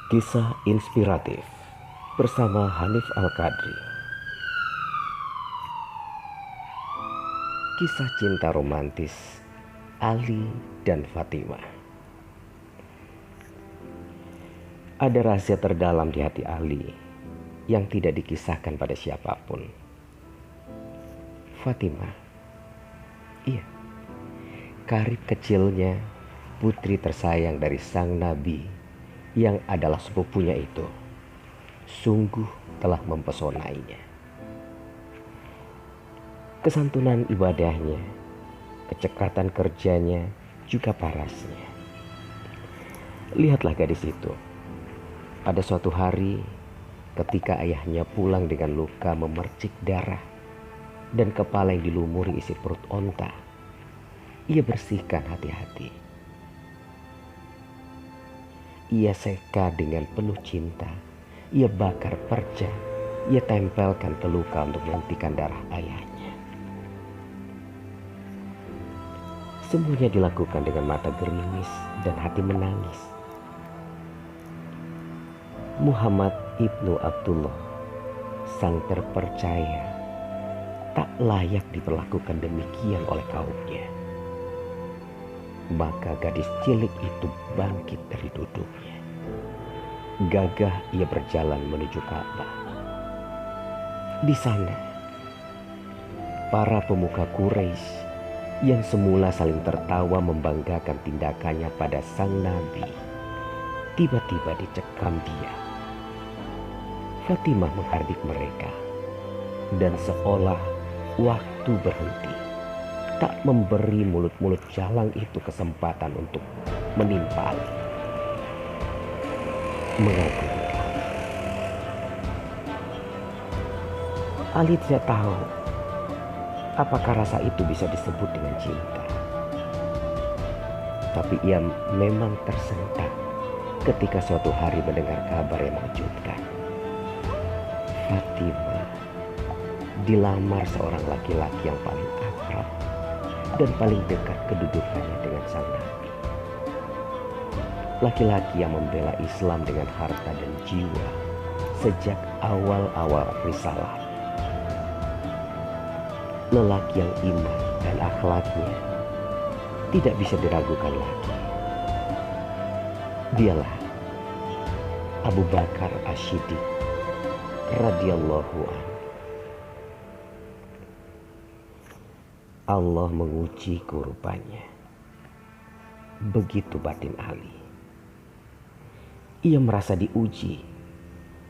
Kisah inspiratif bersama Hanif Al-Qadri. Kisah cinta romantis Ali dan Fatimah. Ada rahasia terdalam di hati Ali yang tidak dikisahkan pada siapapun. Fatimah, iya, karib kecilnya, putri tersayang dari sang nabi yang adalah sepupunya itu, sungguh telah mempesonainya. Kesantunan ibadahnya, kecekatan kerjanya, juga parasnya. Lihatlah gadis itu. Pada suatu hari, ketika ayahnya pulang dengan luka memercik darah dan kepala yang dilumuri isi perut onta, ia bersihkan hati-hati. Ia seka dengan penuh cinta. Ia bakar perca. Ia tempelkan ke luka untuk menghentikan darah ayahnya. Semuanya dilakukan dengan mata gerimis dan hati menangis. Muhammad ibnu Abdullah, sang terpercaya, tak layak diperlakukan demikian oleh kaumnya. Maka gadis cilik itu bangkit dari duduknya. Gagah ia berjalan menuju Ka'bah. Di sana, para pemuka Quraisy yang semula saling tertawa membanggakan tindakannya pada sang nabi, tiba-tiba dicekam dia. Fatimah menghardik mereka, dan seolah waktu berhenti, tak memberi mulut-mulut jalang itu kesempatan untuk menimpali. Mengagumkan. Ali tidak tahu apakah rasa itu bisa disebut dengan cinta. Tapi ia memang tersentak ketika suatu hari mendengar kabar yang mengejutkan. Fatimah dilamar seorang laki-laki yang paling akrab dan paling dekat kedudukannya dengan sang nabi. Laki-laki yang membela Islam dengan harta dan jiwa sejak awal-awal risalah. Lelaki yang iman dan akhlaknya tidak bisa diragukan lagi. Dialah Abu Bakar As-Siddiq radhiyallahu anhu. Allah menguji kurbannya. Begitu batin Ali. Ia merasa diuji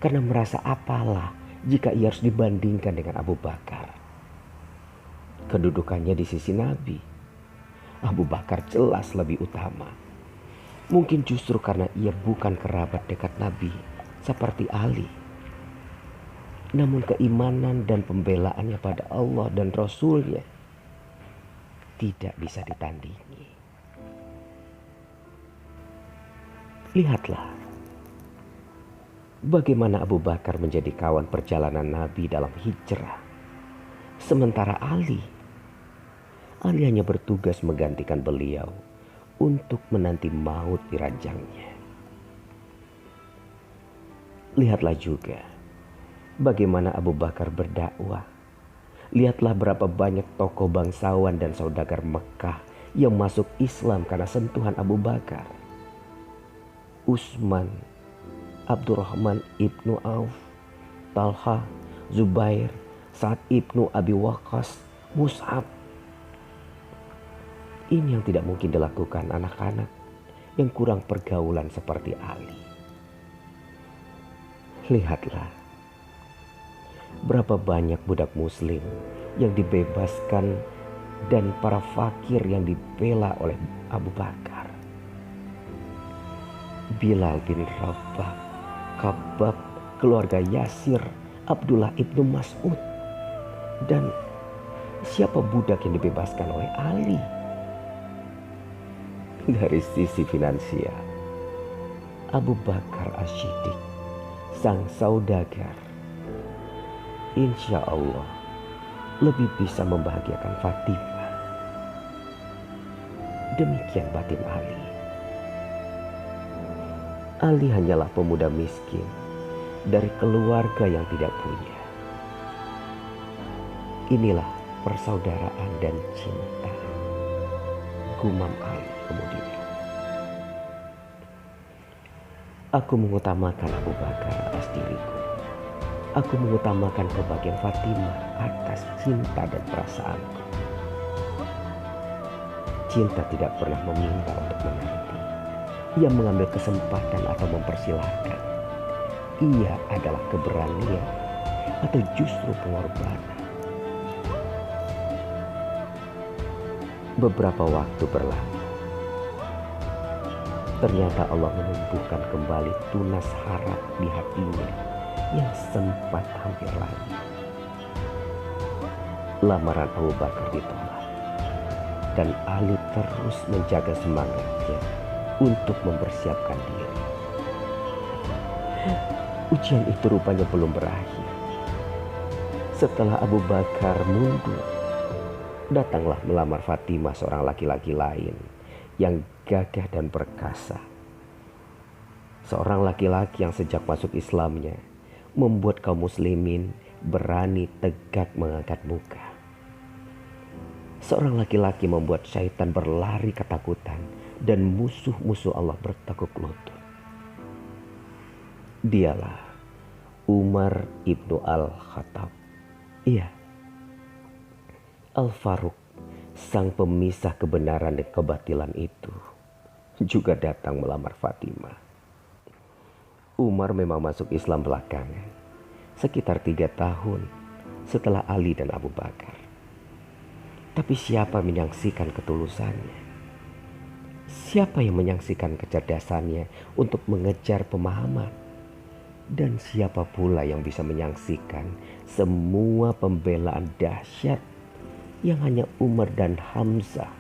karena merasa apalah jika ia harus dibandingkan dengan Abu Bakar. Kedudukannya di sisi Nabi, Abu Bakar jelas lebih utama. Mungkin justru karena ia bukan kerabat dekat Nabi seperti Ali. Namun keimanan dan pembelaannya pada Allah dan Rasul-Nya tidak bisa ditandingi. Lihatlah bagaimana Abu Bakar menjadi kawan perjalanan Nabi dalam hijrah. Sementara Ali hanya bertugas menggantikan beliau untuk menanti maut di ranjangnya. Lihatlah juga bagaimana Abu Bakar berdakwah. Lihatlah berapa banyak tokoh bangsawan dan saudagar Mekah yang masuk Islam karena sentuhan Abu Bakar. Utsman, Abdurrahman ibnu Auf, Talha, Zubair, Sa'ad ibnu Abi Waqqas, Mus'ab. Ini yang tidak mungkin dilakukan anak-anak yang kurang pergaulan seperti Ali. Lihatlah berapa banyak budak muslim yang dibebaskan dan para fakir yang dibela oleh Abu Bakar. Bilal bin Rabah, Khabbab, keluarga Yasir, Abdullah ibnu Mas'ud. Dan siapa budak yang dibebaskan oleh Ali? Dari sisi finansial, Abu Bakar As-Siddiq, sang saudagar, insya Allah lebih bisa membahagiakan Fatimah. Demikian batin Ali. Ali hanyalah pemuda miskin dari keluarga yang tidak punya. Inilah persaudaraan dan cinta, gumam Ali kemudian. Aku mengutamakan Abu Bakar atas diriku. Aku mengutamakan kebahagiaan Fatimah atas cinta dan perasaanku. Cinta tidak pernah meminta untuk menanti. Ia mengambil kesempatan atau mempersilahkan. Ia adalah keberanian atau justru pengorbanan. Beberapa waktu berlalu. Ternyata Allah menumbuhkan kembali tunas harap di hatinya yang sempat hampir lagi. Lamaran Abu Bakar ditolak dan Ali terus menjaga semangatnya untuk mempersiapkan diri. Ujian itu rupanya belum berakhir. Setelah Abu Bakar mundur, datanglah melamar Fatimah seorang laki-laki lain yang gagah dan perkasa. Seorang laki-laki yang sejak masuk Islamnya membuat kaum muslimin berani tegak mengangkat muka. Seorang laki-laki membuat syaitan berlari ketakutan dan musuh-musuh Allah bertekuk lutut. Dialah Umar ibnu Al-Khattab. Iya, Al-Faruq, sang pemisah kebenaran dan kebatilan itu, juga datang melamar Fatimah. Umar memang masuk Islam belakangan, sekitar 3 tahun setelah Ali dan Abu Bakar. Tapi siapa menyaksikan ketulusannya? Siapa yang menyaksikan kecerdasannya untuk mengejar pemahaman? Dan siapa pula yang bisa menyaksikan semua pembelaan dahsyat yang hanya Umar dan Hamzah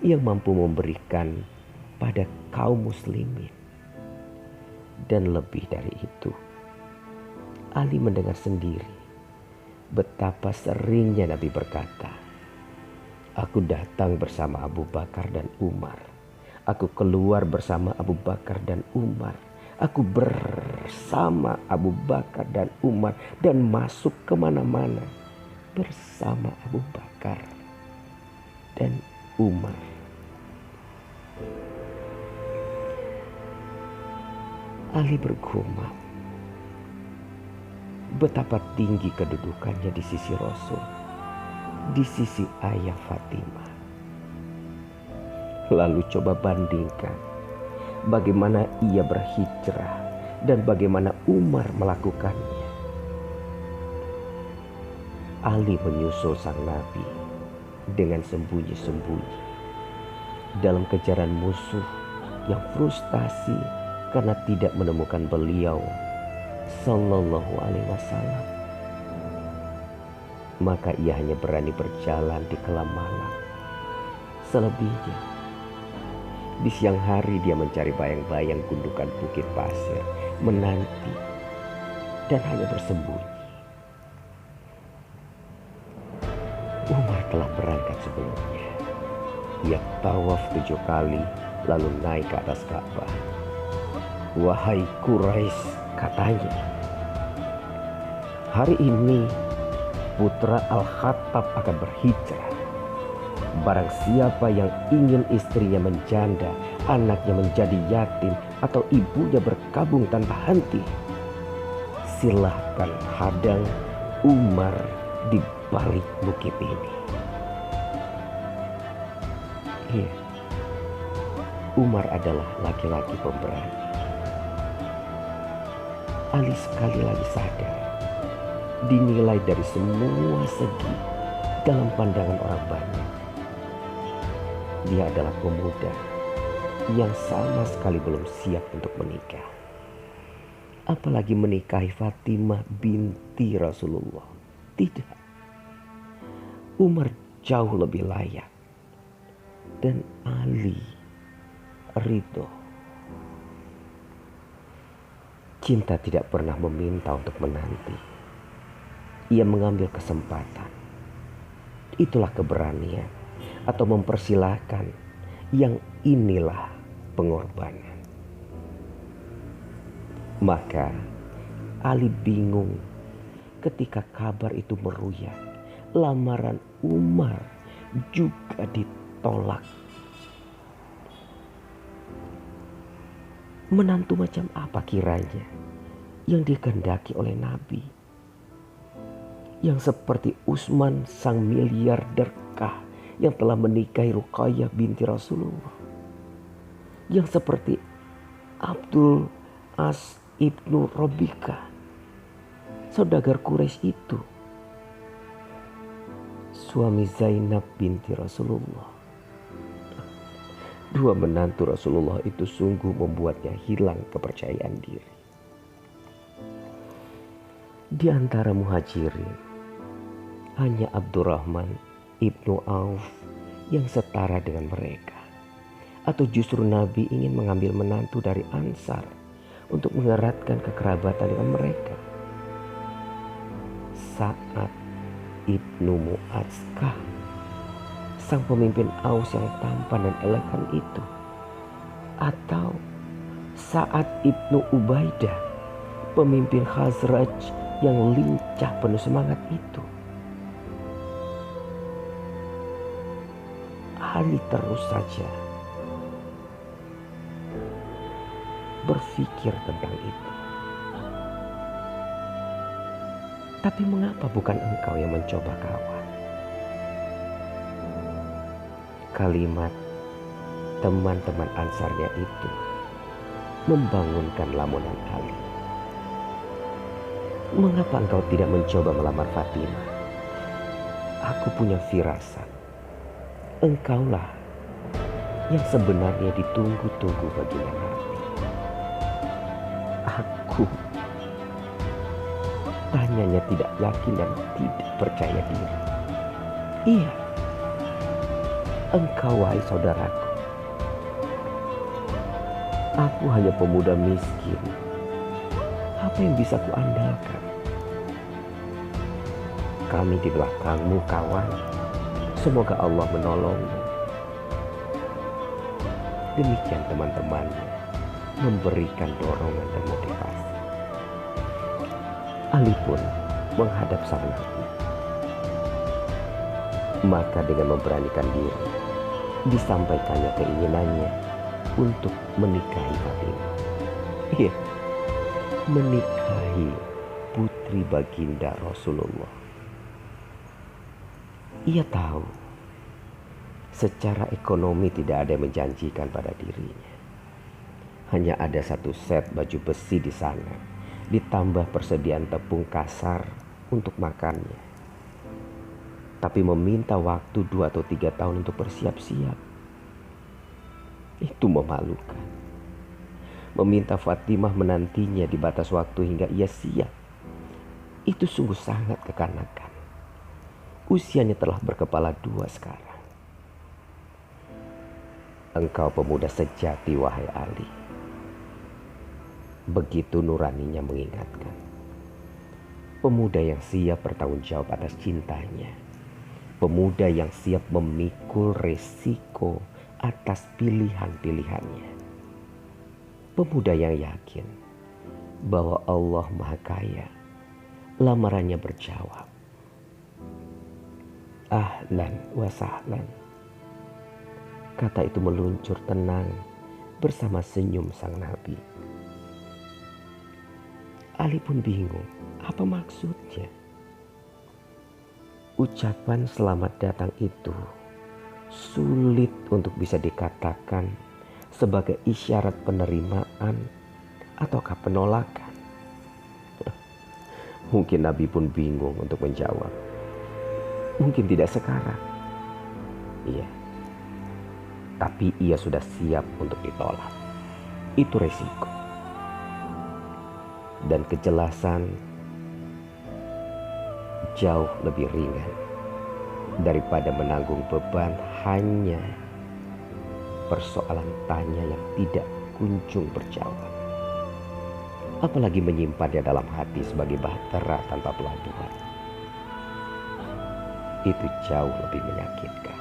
yang mampu memberikan pada kaum muslimin? Dan lebih dari itu, Ali mendengar sendiri betapa seringnya Nabi berkata, "Aku datang bersama Abu Bakar dan Umar. Aku keluar bersama Abu Bakar dan Umar. Aku bersama Abu Bakar dan Umar dan masuk kemana-mana bersama Abu Bakar dan Umar." Ali bergumam betapa tinggi kedudukannya di sisi Rasul, di sisi ayah Fatimah. Lalu coba bandingkan bagaimana ia berhijrah dan bagaimana Umar melakukannya. Ali menyusul sang Nabi dengan sembunyi-sembunyi dalam kejaran musuh yang frustasi karena tidak menemukan beliau Sallallahu Alaihi Wasallam. Maka ia hanya berani berjalan di kelam malam. Selebihnya, di siang hari dia mencari bayang-bayang gundukan bukit pasir, menanti dan hanya bersembunyi. Umar telah berangkat sebelumnya. Ia tawaf 7 kali lalu naik ke atas Ka'bah. "Wahai Quraisy," katanya, "hari ini putra Al-Khattab akan berhijrah. Barang siapa yang ingin istrinya menjanda, anaknya menjadi yatim, atau ibunya berkabung tanpa henti, silahkan hadang Umar di balik bukit ini." Iya, Umar adalah laki-laki pemberani. Ali sekali lagi sadar, dinilai dari semua segi dalam pandangan orang banyak. Dia adalah pemuda yang sama sekali belum siap untuk menikah. Apalagi menikahi Fatimah binti Rasulullah. Tidak. Umar jauh lebih layak. Dan Ali ridho. Cinta tidak pernah meminta untuk menanti. Ia mengambil kesempatan. Itulah keberanian atau mempersilahkan, yang inilah pengorbanan. Maka Ali bingung ketika kabar itu meruyak. Lamaran Umar juga ditolak. Menantu macam apa kiranya yang dikehendaki oleh Nabi? Yang seperti Utsman sang miliarder kah yang telah menikahi Ruqayyah binti Rasulullah. Yang seperti Abdul As ibnu Robika, saudagar Quraisy itu, suami Zainab binti Rasulullah. Dua menantu Rasulullah itu sungguh membuatnya hilang kepercayaan diri. Di antara muhajirin, hanya Abdurrahman ibnu Auf yang setara dengan mereka. Atau justru Nabi ingin mengambil menantu dari Ansar untuk mengeratkan kekerabatan dengan mereka. Sa'ad ibnu Mu'adzkah, sang pemimpin Aus yang tampan dan elegan itu? Atau Sa'ad ibnu Ubaidah, pemimpin Khazraj yang lincah penuh semangat itu? Ali terus saja berpikir tentang itu. Tapi mengapa bukan engkau yang mencoba, kawan? Kalimat teman-teman Ansarnya itu membangunkan lamunan Ali. Mengapa engkau tidak mencoba melamar Fatimah? Aku punya firasat, engkaulah yang sebenarnya ditunggu-tunggu baginda Nabi. Aku tanyanya tidak yakin dan tidak percaya diri. Iya, engkau wahai saudaraku. Aku hanya pemuda miskin. Apa yang bisa kuandalkan? Kami di belakangmu, kawan. Semoga Allah menolongmu. Demikian teman-temannya memberikan dorongan dan motivasi. Ali pun menghadap sang Nabi. Maka dengan memberanikan diri, disampaikannya keinginannya untuk menikahi Fatimah. Iya, menikahi putri baginda Rasulullah. Ia tahu secara ekonomi tidak ada yang menjanjikan pada dirinya. Hanya ada satu set baju besi di sana, ditambah persediaan tepung kasar untuk makannya. Tapi meminta waktu 2 atau 3 tahun untuk bersiap-siap, itu memalukan. Meminta Fatimah menantinya di batas waktu hingga ia siap, itu sungguh sangat kekanakan. Usianya telah berkepala 2 sekarang. Engkau pemuda sejati, wahai Ali. Begitu nuraninya mengingatkan. Pemuda yang siap bertanggung jawab atas cintanya. Pemuda yang siap memikul resiko atas pilihan-pilihannya. Pemuda yang yakin bahwa Allah Maha Kaya. Lamarannya berjawab, ahlan wa sahlan. Kata itu meluncur tenang bersama senyum sang Nabi. Ali pun bingung, apa maksudnya? Ucapan selamat datang itu sulit untuk bisa dikatakan sebagai isyarat penerimaan ataukah penolakan. Mungkin Nabi pun bingung untuk menjawab. Mungkin tidak sekarang. Iya. Tapi ia sudah siap untuk ditolak. Itu resiko. Dan kejelasan jauh lebih ringan daripada menanggung beban hanya persoalan tanya yang tidak kunjung berjawab. Apalagi menyimpannya dalam hati sebagai bahtera tanpa pelabuhan. Itu jauh lebih menyakitkan.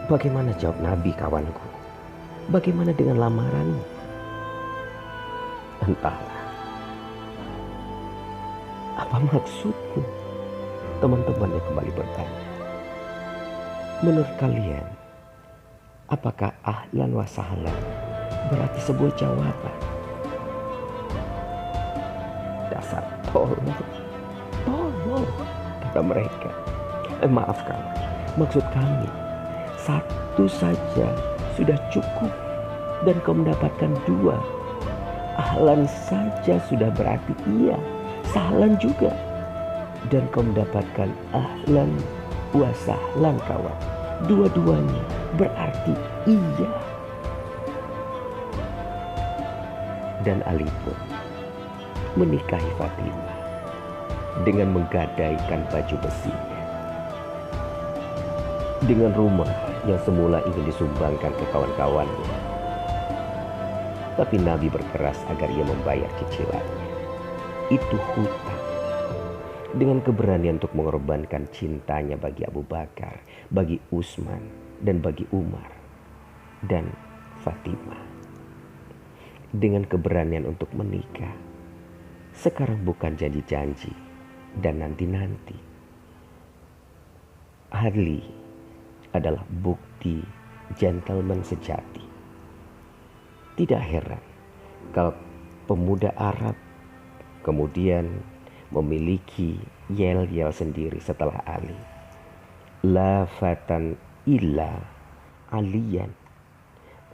Bagaimana jawab Nabi, kawanku? Bagaimana dengan lamaranmu? Entahlah. Apa maksudmu? Teman-temannya kembali bertanya. Menurut kalian, apakah ahlan wa sahlan berarti sebuah jawaban? Dasar tolol, kata mereka. Maafkan, maksud kami satu saja sudah cukup dan kau mendapatkan dua. Ahlan saja sudah berarti iya, sahlan juga. Dan kau mendapatkan ahlan wa sahlan kawan. Dua-duanya berarti iya. Dan Ali pun menikahi Fatimah dengan menggadaikan baju besinya. Dengan rumah yang semula ingin disumbangkan ke kawan-kawannya. Tapi Nabi berkeras agar ia membayar cicilannya. Itu hutang. Dengan keberanian untuk mengorbankan cintanya bagi Abu Bakar, bagi Utsman, dan bagi Umar, dan Fatimah. Dengan keberanian untuk menikah. Sekarang bukan janji-janji dan nanti-nanti. Ali adalah bukti gentleman sejati. Tidak heran kalau pemuda Arab kemudian memiliki yel-yel sendiri setelah Ali. La fatan illa aliyan.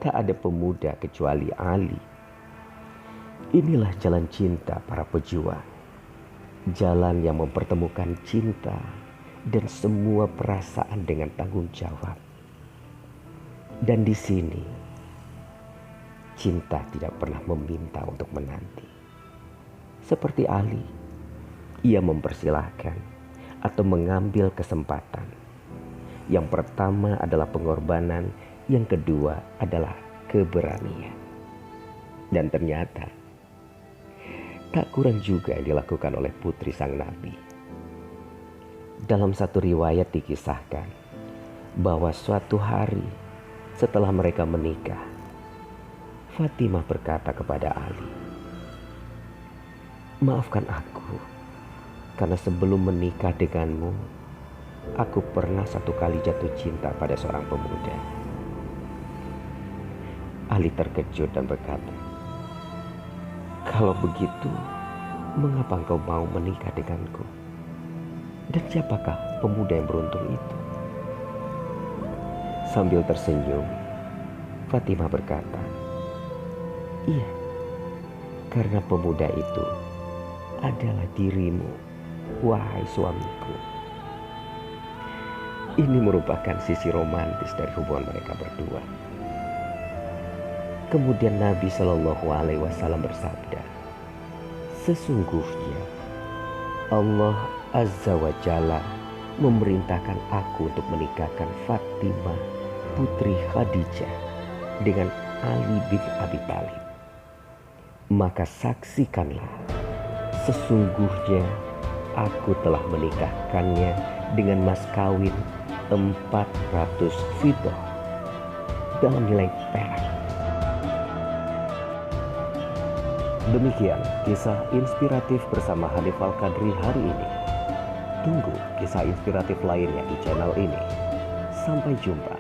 Tak ada pemuda kecuali Ali. Inilah jalan cinta para pejuang. Jalan yang mempertemukan cinta dan semua perasaan dengan tanggung jawab. Dan di sini cinta tidak pernah meminta untuk menanti. Seperti Ali, ia mempersilahkan atau mengambil kesempatan. Yang pertama adalah pengorbanan, yang kedua adalah keberanian. Dan ternyata tak kurang juga yang dilakukan oleh putri sang Nabi. Dalam satu riwayat dikisahkan bahwa suatu hari setelah mereka menikah, Fatimah berkata kepada Ali, "Maafkan aku, karena sebelum menikah denganmu, aku pernah satu kali jatuh cinta pada seorang pemuda." Ali terkejut dan berkata, "Kalau begitu, mengapa engkau mau menikah denganku? Dan siapakah pemuda yang beruntung itu?" Sambil tersenyum, Fatimah berkata, "Iya, karena pemuda itu adalah dirimu, wahai suamiku." Ini merupakan sisi romantis dari hubungan mereka berdua. Kemudian Nabi Shallallahu Alaihi Wasallam bersabda, "Sesungguhnya Allah Azza wa Jalla memerintahkan aku untuk menikahkan Fatimah putri Khadijah dengan Ali bin Abi Thalib. Maka saksikanlah, sesungguhnya aku telah menikahkannya dengan mas kawin 400 fiddah dalam nilai perak." Demikian kisah inspiratif bersama Hanif Al-Qadri hari ini. Tunggu kisah inspiratif lainnya di channel ini. Sampai jumpa.